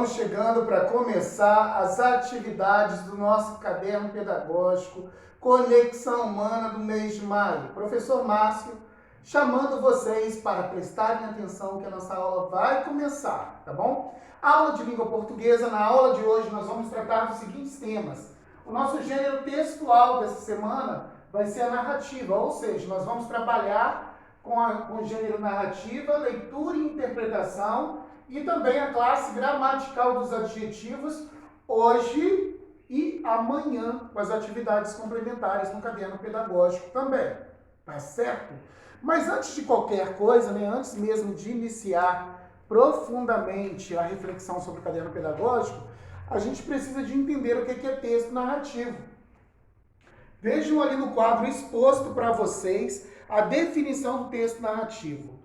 Vamos chegando para começar as atividades do nosso caderno pedagógico Conexão Humana do mês de maio. Professor Márcio, chamando vocês para prestarem atenção que a nossa aula vai começar, tá bom? Aula de língua portuguesa. Na aula de hoje nós vamos tratar dos seguintes temas. O nosso gênero textual dessa semana vai ser a narrativa, ou seja, nós vamos trabalhar com o gênero narrativa, leitura e interpretação, e também a classe gramatical dos adjetivos, hoje e amanhã, com as atividades complementares no caderno pedagógico também, tá certo? Mas antes de qualquer coisa, antes mesmo de iniciar profundamente a reflexão sobre o caderno pedagógico, a gente precisa de entender o que é texto narrativo. Vejam ali no quadro exposto para vocês a definição do texto narrativo.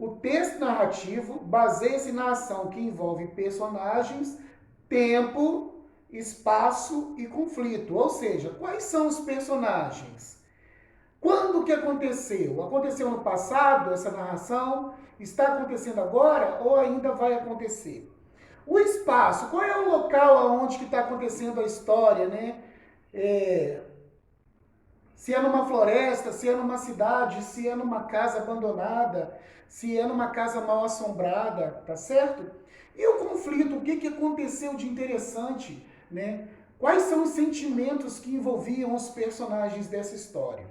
O texto narrativo baseia-se na ação que envolve personagens, tempo, espaço e conflito. Ou seja, quais são os personagens? Quando que aconteceu? Aconteceu no passado essa narração? Está acontecendo agora ou ainda vai acontecer? O espaço, qual é o local onde que está acontecendo a história, Se é numa floresta, se é numa cidade, se é numa casa abandonada, se é numa casa mal assombrada, tá certo? E o conflito, o que aconteceu de interessante, Quais são os sentimentos que envolviam os personagens dessa história?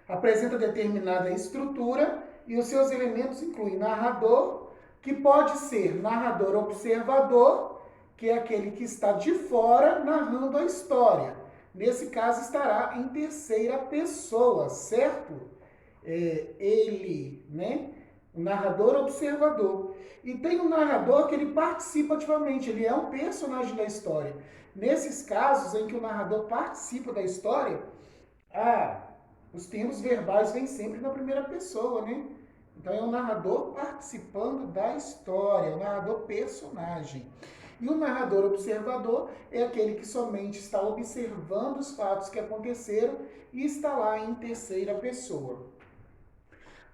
Apresenta determinada estrutura e os seus elementos incluem narrador, que pode ser narrador observador, que é aquele que está de fora narrando a história. Nesse caso, estará em terceira pessoa, certo? Ele, O narrador observador. E tem um narrador que ele participa ativamente, ele é um personagem da história. Nesses casos em que o narrador participa da história, os termos verbais vêm sempre na primeira pessoa, Então é o narrador participando da história, o narrador personagem. E o narrador observador é aquele que somente está observando os fatos que aconteceram e está lá em terceira pessoa.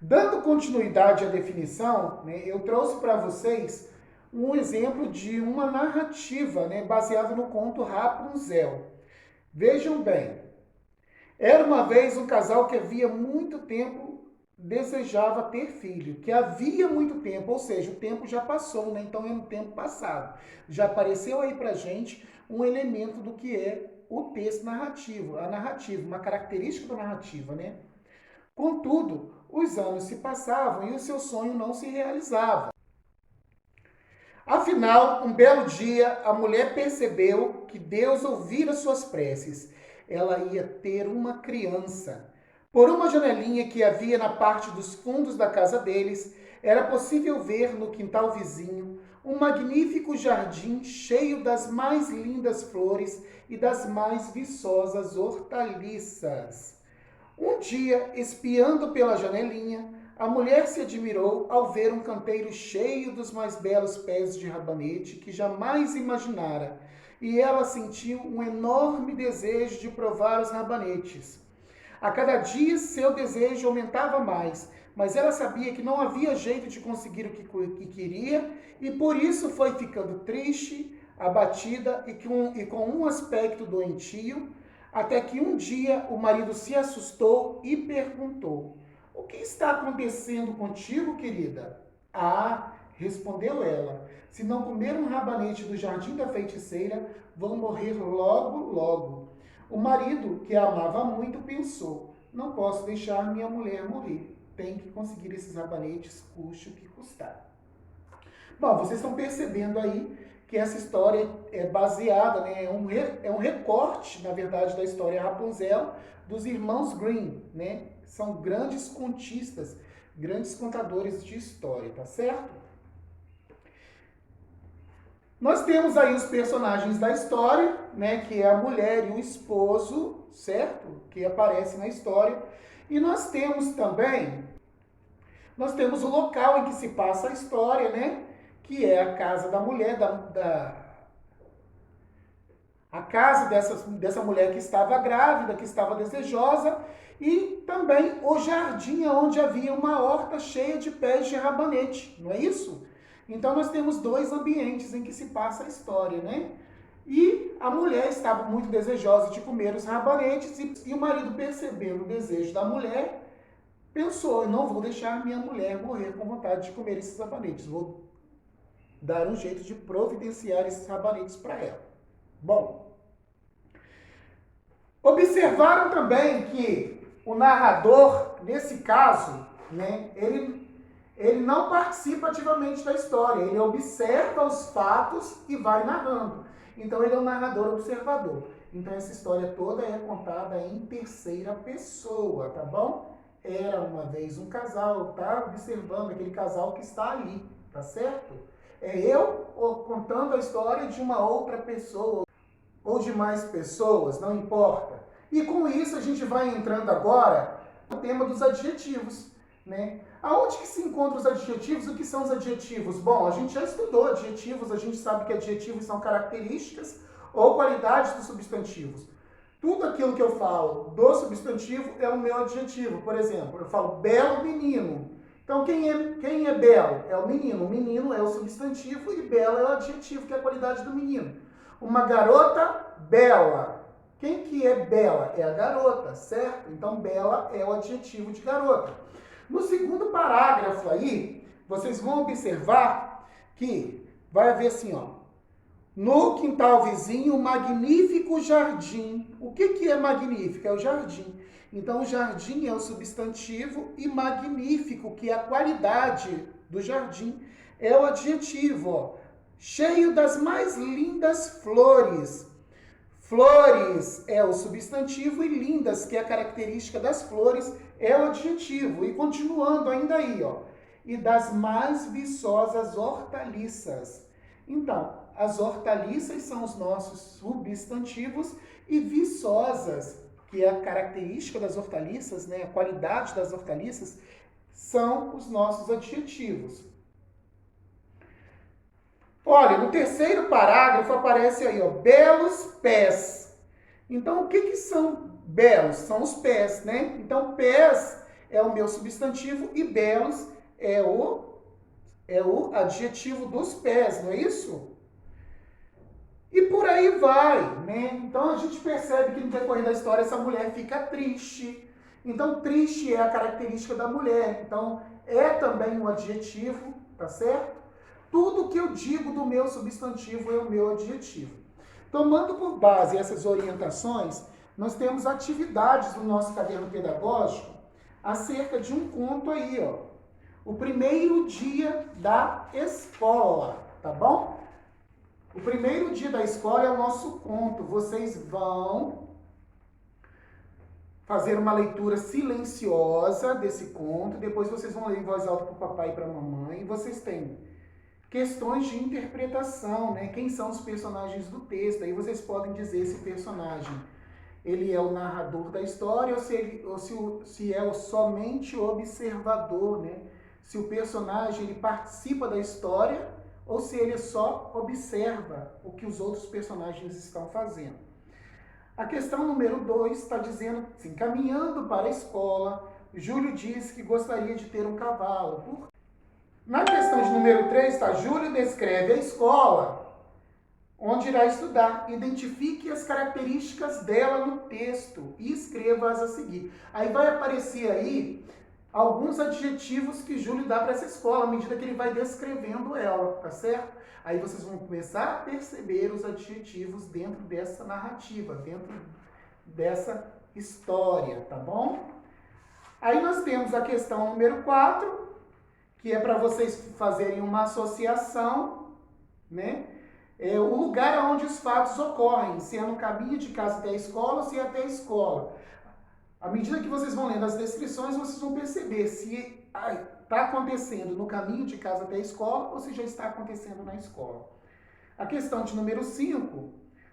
Dando continuidade à definição, eu trouxe para vocês um exemplo de uma narrativa baseada no conto Rapunzel. Vejam bem, era uma vez um casal que havia muito tempo desejava ter filho, que havia muito tempo, ou seja, o tempo já passou, então é um tempo passado. Já apareceu aí pra gente um elemento do que é o texto narrativo, a narrativa, uma característica da narrativa, Contudo, os anos se passavam e o seu sonho não se realizava. Afinal, um belo dia, a mulher percebeu que Deus ouvira suas preces. Ela ia ter uma criança. Por uma janelinha que havia na parte dos fundos da casa deles, era possível ver no quintal vizinho um magnífico jardim cheio das mais lindas flores e das mais viçosas hortaliças. Um dia, espiando pela janelinha, a mulher se admirou ao ver um canteiro cheio dos mais belos pés de rabanete que jamais imaginara, e ela sentiu um enorme desejo de provar os rabanetes. A cada dia seu desejo aumentava mais, mas ela sabia que não havia jeito de conseguir o que queria e por isso foi ficando triste, abatida e com um aspecto doentio, até que um dia o marido se assustou e perguntou: "O que está acontecendo contigo, querida?" Respondeu ela, "se não comer um rabanete do jardim da feiticeira, vão morrer logo, logo." O marido, que a amava muito, pensou: "Não posso deixar minha mulher morrer. Tem que conseguir esses rabanetes, custe o que custar." Bom, vocês estão percebendo aí que essa história é baseada, é um recorte, na verdade, da história Rapunzel dos irmãos Grimm, São grandes contistas, grandes contadores de história, tá certo? Nós temos aí os personagens da história, que é a mulher e o esposo, certo? Que aparecem na história. E nós temos também, o local em que se passa a história, Que é a casa da mulher, a casa dessa mulher que estava grávida, que estava desejosa, e também o jardim onde havia uma horta cheia de pés de rabanete, não é isso? Então nós temos dois ambientes em que se passa a história, né? E a mulher estava muito desejosa de comer os rabanetes e o marido, percebendo o desejo da mulher, pensou: eu não vou deixar minha mulher morrer com vontade de comer esses rabanetes, vou dar um jeito de providenciar esses rabanetes para ela. Bom, observaram também que o narrador, nesse caso, né, ele não participa ativamente da história, ele observa os fatos e vai narrando. Então ele é um narrador observador. Então essa história toda é contada em terceira pessoa, tá bom? Era uma vez um casal, tá observando aquele casal que está ali, tá certo? É eu contando a história de uma outra pessoa ou de mais pessoas, não importa. E com isso a gente vai entrando agora no tema dos adjetivos, né? Aonde que se encontram os adjetivos? O que são os adjetivos? Bom, a gente já estudou adjetivos, a gente sabe que adjetivos são características ou qualidades dos substantivos. Tudo aquilo que eu falo do substantivo é o meu adjetivo. Por exemplo, eu falo belo menino. Então, quem é belo? É o menino. O menino é o substantivo e belo é o adjetivo, que é a qualidade do menino. Uma garota bela. Quem que é bela? É a garota, certo? Então, bela é o adjetivo de garota. No segundo parágrafo aí, vocês vão observar que vai haver assim, ó. No quintal vizinho, magnífico jardim. O que é magnífico? É o jardim. Então, o jardim é o substantivo e magnífico, que é a qualidade do jardim, é o adjetivo, ó. Cheio das mais lindas flores. Flores é o substantivo e lindas, que é a característica das flores, é o adjetivo. E continuando ainda aí, ó. E das mais viçosas hortaliças. Então, as hortaliças são os nossos substantivos e viçosas, que é a característica das hortaliças, né, a qualidade das hortaliças, são os nossos adjetivos. Olha, no terceiro parágrafo aparece aí, ó, belos pés. Então, o que são belos? São os pés, né? Então, pés é o meu substantivo e belos é o adjetivo dos pés, não é isso? E por aí vai, né? Então a gente percebe que no decorrer da história essa mulher fica triste. Então triste é a característica da mulher. Então é também um adjetivo, tá certo? Tudo que eu digo do meu substantivo é o meu adjetivo. Tomando por base essas orientações, nós temos atividades no nosso caderno pedagógico acerca de um conto aí, ó. O primeiro dia da escola, tá bom? O primeiro dia da escola é o nosso conto. Vocês vão fazer uma leitura silenciosa desse conto. Depois vocês vão ler em voz alta para o papai e para a mamãe. E vocês têm questões de interpretação, né? Quem são os personagens do texto? Aí vocês podem dizer se personagem ele é o narrador da história ou se é somente o observador, né? Se o personagem ele participa da história ou se ele só observa o que os outros personagens estão fazendo. A questão número 2 está dizendo assim: caminhando para a escola, Júlio disse que gostaria de ter um cavalo. Na questão de número 3 está: Júlio descreve a escola onde irá estudar. Identifique as características dela no texto e escreva-as a seguir. Aí vai aparecer aí alguns adjetivos que Júlio dá para essa escola, à medida que ele vai descrevendo ela, tá certo? Aí vocês vão começar a perceber os adjetivos dentro dessa narrativa, dentro dessa história, tá bom? Aí nós temos a questão número 4, que é para vocês fazerem uma associação, né? É o lugar onde os fatos ocorrem, se é no caminho de casa até a escola ou se é até a escola. À medida que vocês vão lendo as descrições, vocês vão perceber se está acontecendo no caminho de casa até a escola ou se já está acontecendo na escola. A questão de número 5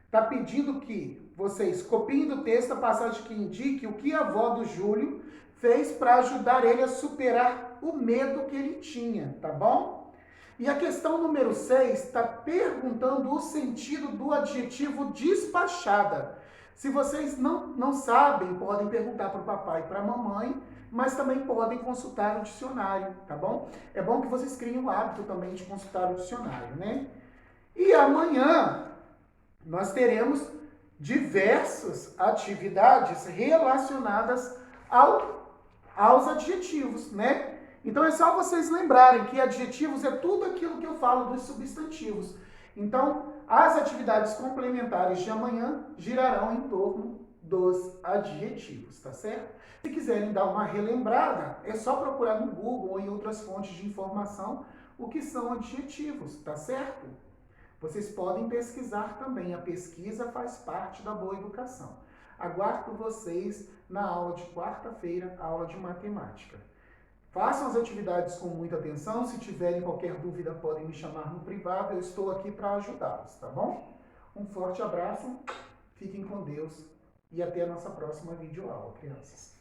está pedindo que vocês copiem do texto a passagem que indique o que a avó do Júlio fez para ajudar ele a superar o medo que ele tinha, tá bom? E a questão número 6 está perguntando o sentido do adjetivo despachada. Se vocês não sabem, podem perguntar para o papai e para a mamãe, mas também podem consultar o dicionário, tá bom? É bom que vocês criem o hábito também de consultar o dicionário, né? E amanhã nós teremos diversas atividades relacionadas aos adjetivos, né? Então é só vocês lembrarem que adjetivos é tudo aquilo que eu falo dos substantivos. Então, as atividades complementares de amanhã girarão em torno dos adjetivos, tá certo? Se quiserem dar uma relembrada, é só procurar no Google ou em outras fontes de informação o que são adjetivos, tá certo? Vocês podem pesquisar também, a pesquisa faz parte da boa educação. Aguardo vocês na aula de quarta-feira, aula de matemática. Façam as atividades com muita atenção, se tiverem qualquer dúvida podem me chamar no privado, eu estou aqui para ajudá-los, tá bom? Um forte abraço, fiquem com Deus e até a nossa próxima videoaula, crianças.